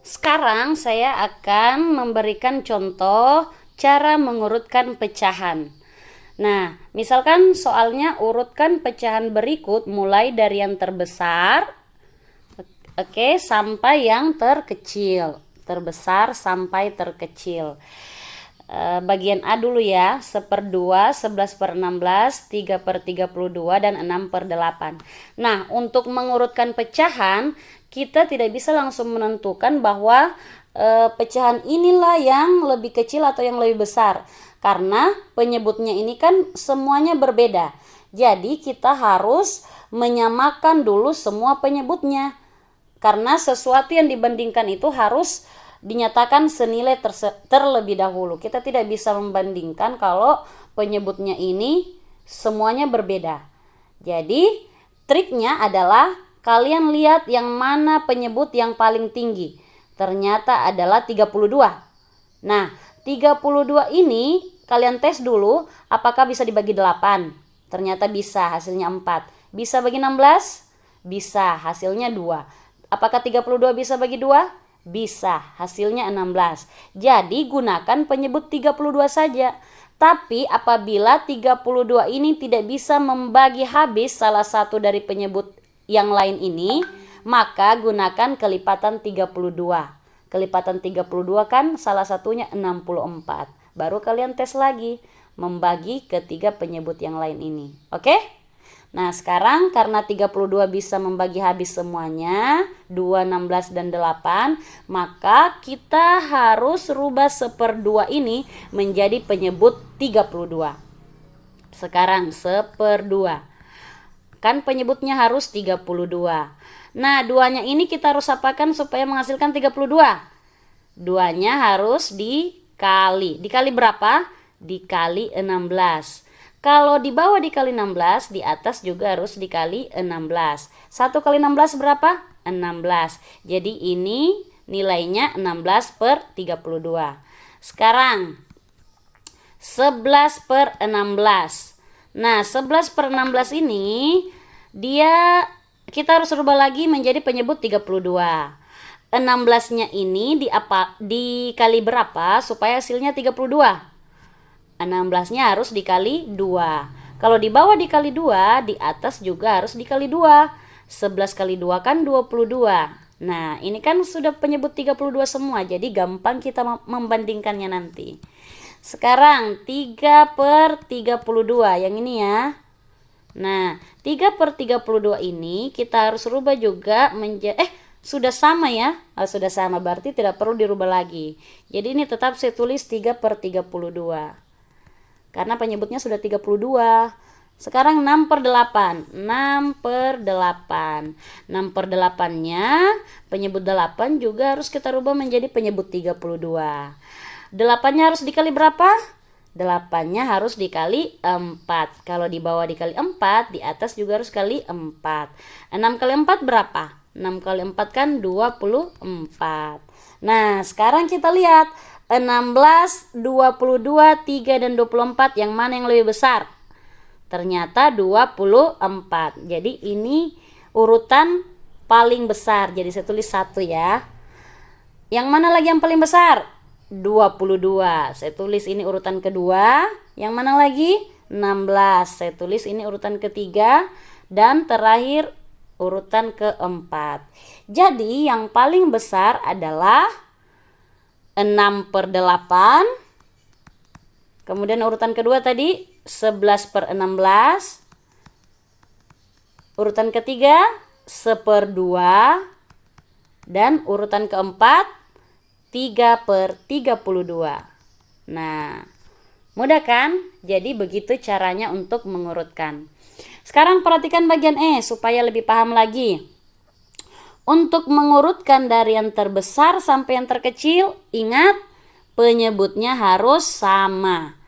Sekarang saya akan memberikan contoh cara mengurutkan pecahan. Nah, misalkan soalnya urutkan pecahan berikut mulai dari yang terbesar, oke, sampai yang terkecil. Terbesar sampai terkecil. Bagian A dulu ya, 1/2, 11/16, 3/32, dan 6/8. Nah, untuk mengurutkan pecahan, kita tidak bisa langsung menentukan bahwa pecahan inilah yang lebih kecil atau yang lebih besar. Karena penyebutnya ini kan semuanya berbeda. Jadi kita harus menyamakan dulu semua penyebutnya. Karena sesuatu yang dibandingkan itu harus dinyatakan senilai terlebih dahulu. Kita tidak bisa membandingkan kalau penyebutnya ini semuanya berbeda. Jadi triknya adalah kalian lihat yang mana penyebut yang paling tinggi. Ternyata adalah 32. Nah, 32 ini kalian tes dulu apakah bisa dibagi 8. Ternyata bisa, hasilnya 4. Bisa bagi 16? Bisa, hasilnya 2. Apakah 32 bisa bagi 2? Bisa, hasilnya 16. Jadi gunakan penyebut 32 saja. Tapi apabila 32 ini tidak bisa membagi habis salah satu dari penyebut yang lain ini, maka gunakan kelipatan 32. Kelipatan 32 kan salah satunya 64. Baru kalian tes lagi membagi ketiga penyebut yang lain ini. Oke? Nah, sekarang karena 32 bisa membagi habis semuanya, 2, 16, dan 8, maka kita harus rubah 1/2 ini menjadi penyebut 32. Sekarang 1/2. Kan penyebutnya harus 32. Nah, 2-nya ini kita harus apakan supaya menghasilkan 32? 2-nya harus dikali. Dikali berapa? Dikali 16. Kalau di bawah dikali 16, di atas juga harus dikali 16. 1 kali 16 berapa? 16. Jadi ini nilainya 16/32. Sekarang 11/16. Nah, 11/16 ini kita harus rubah lagi menjadi penyebut 32. 16-nya ini dikali berapa supaya hasilnya 32? 16-nya harus dikali 2. Kalau di bawah dikali 2, di atas juga harus dikali 2. 11 kali 2 kan 22. Nah, ini kan sudah penyebut 32 semua, jadi gampang kita membandingkannya nanti. Sekarang 3/32, yang ini ya. Nah, 3/32 ini kita harus rubah juga menjadi sudah sama ya. Sudah sama, berarti tidak perlu dirubah lagi. Jadi ini tetap saya tulis 3/32. Karena penyebutnya sudah 32. Sekarang 6/8. 6/8. 6/8-nya penyebut 8 juga harus kita rubah menjadi penyebut 32. 8-nya harus dikali berapa? 8-nya harus dikali 4. Kalau di bawah dikali 4, di atas juga harus kali 4. 6 kali 4 berapa? 6 kali 4 kan 24. Nah, sekarang kita lihat 16, 22, 3, dan 24 yang mana yang lebih besar? Ternyata 24. Jadi ini urutan paling besar. Jadi saya tulis 1 ya. Yang mana lagi yang paling besar? 22. Saya tulis ini urutan kedua. Yang mana lagi? 16. Saya tulis ini urutan ketiga. Dan terakhir urutan keempat. Jadi yang paling besar adalah 6/8. Kemudian urutan kedua tadi 11/16. Urutan ketiga 1/2. Dan urutan keempat 3/32. Nah, mudah kan? Jadi begitu caranya untuk mengurutkan. Sekarang perhatikan bagian E supaya lebih paham lagi. Untuk mengurutkan dari yang terbesar sampai yang terkecil, ingat penyebutnya harus sama.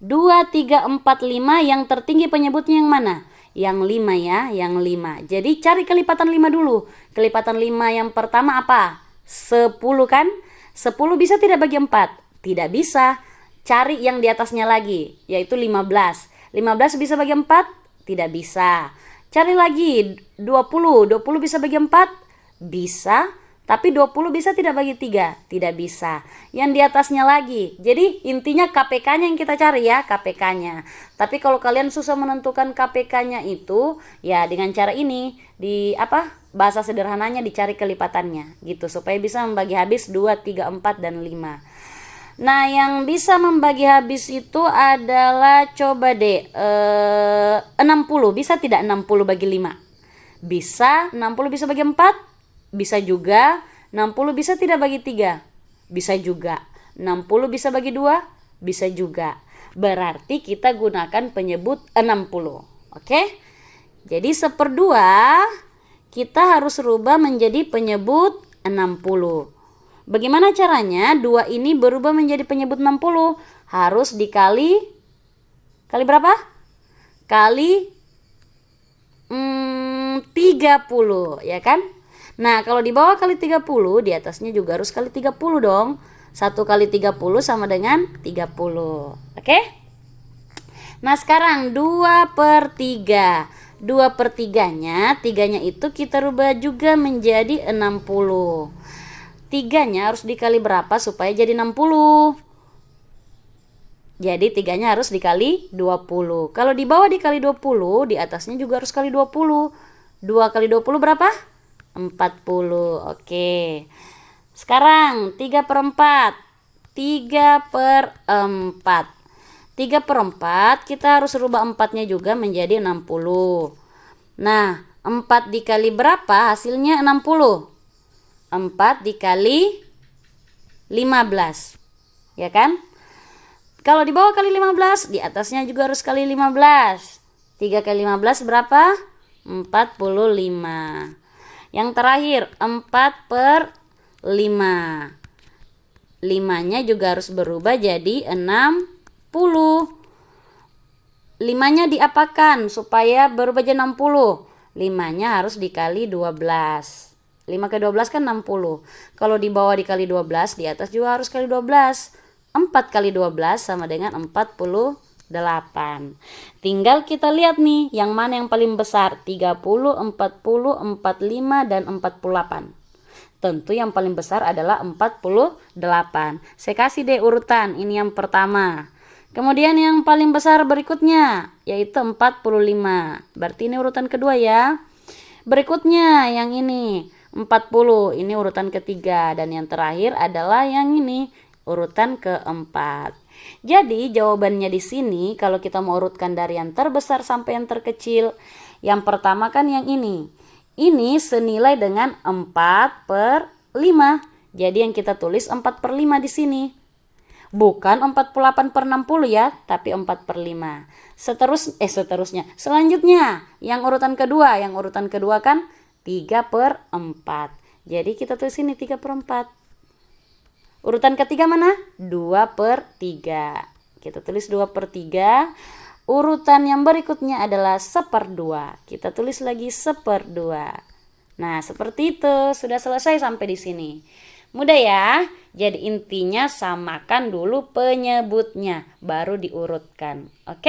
2, 3, 4, 5, yang tertinggi penyebutnya yang mana? Yang 5 ya, yang 5. Jadi cari kelipatan 5 dulu. Kelipatan 5 yang pertama apa? 10 kan? 10 bisa tidak bagi 4? Tidak bisa. Cari yang di atasnya lagi, yaitu 15. 15 bisa bagi 4? Tidak bisa. Cari lagi 20. 20 bisa bagi 4? Bisa. Tapi 20 bisa tidak bagi 3? Tidak bisa. Yang di atasnya lagi. Jadi intinya KPK-nya yang kita cari ya, KPK-nya. Tapi kalau kalian susah menentukan KPK-nya itu, ya dengan cara ini, bahasa sederhananya dicari kelipatannya gitu supaya bisa membagi habis 2, 3, 4 dan 5. Nah, yang bisa membagi habis itu adalah coba deh 60. Bisa tidak 60 bagi 5? Bisa. 60 bisa bagi 4? Bisa juga. 60 bisa tidak bagi 3? Bisa juga. 60 bisa bagi 2? Bisa juga. Berarti kita gunakan penyebut 60. Oke? Jadi 1/2 kita harus rubah menjadi penyebut 60. Bagaimana caranya 2 ini berubah menjadi penyebut 60? Harus dikali berapa? Kali 30, ya kan? Nah, kalau di bawah kali 30, di atasnya juga harus kali 30 dong. 1 kali 30 sama dengan 30. Oke? Nah, sekarang 2/3. 2/3-nya, 3-nya itu kita rubah juga menjadi 60. 3-nya harus dikali berapa supaya jadi 60? Jadi 3-nya harus dikali 20. Kalau di bawah dikali 20, di atasnya juga harus kali 20. 2 kali 20 berapa? 40. Oke. Sekarang 3/4. 3/4. 3/4 kita harus rubah 4-nya juga menjadi 60. Nah, 4 dikali berapa? Hasilnya 60. 4 dikali 15. Ya kan? Kalau di bawah kali 15, di atasnya juga harus kali 15. 3 kali 15 berapa? 45. Yang terakhir 4/5. 5-nya juga harus berubah jadi 60. 5-nya diapakan supaya berubah jadi 60? 5-nya harus dikali 12. 5 ke 12 kan 60. Kalau di bawah dikali 12, di atas juga harus kali 12. 4 kali 12 sama dengan 48. Tinggal kita lihat nih, yang mana yang paling besar, 30, 40, 45, dan 48. Tentu yang paling besar adalah 48. Saya kasih deh urutan, ini yang pertama. Kemudian yang paling besar berikutnya, yaitu 45. Berarti ini urutan kedua ya. Berikutnya yang ini, 40. Ini urutan ketiga. Dan yang terakhir adalah yang ini, urutan keempat. Jadi jawabannya di sini kalau kita mau urutkan dari yang terbesar sampai yang terkecil, yang pertama kan yang ini. Ini senilai dengan 4/5. Jadi yang kita tulis 4/5 di sini. Bukan 48/60 ya, tapi 4/5. Seterusnya. Selanjutnya, yang urutan kedua kan 3/4. Jadi kita tulis ini 3/4. Urutan ketiga mana? 2/3. Kita tulis 2/3. Urutan yang berikutnya adalah 1/2. Kita tulis lagi 1/2. Nah, seperti itu. Sudah selesai sampai di sini. Mudah ya? Jadi intinya samakan dulu penyebutnya, baru diurutkan. Oke?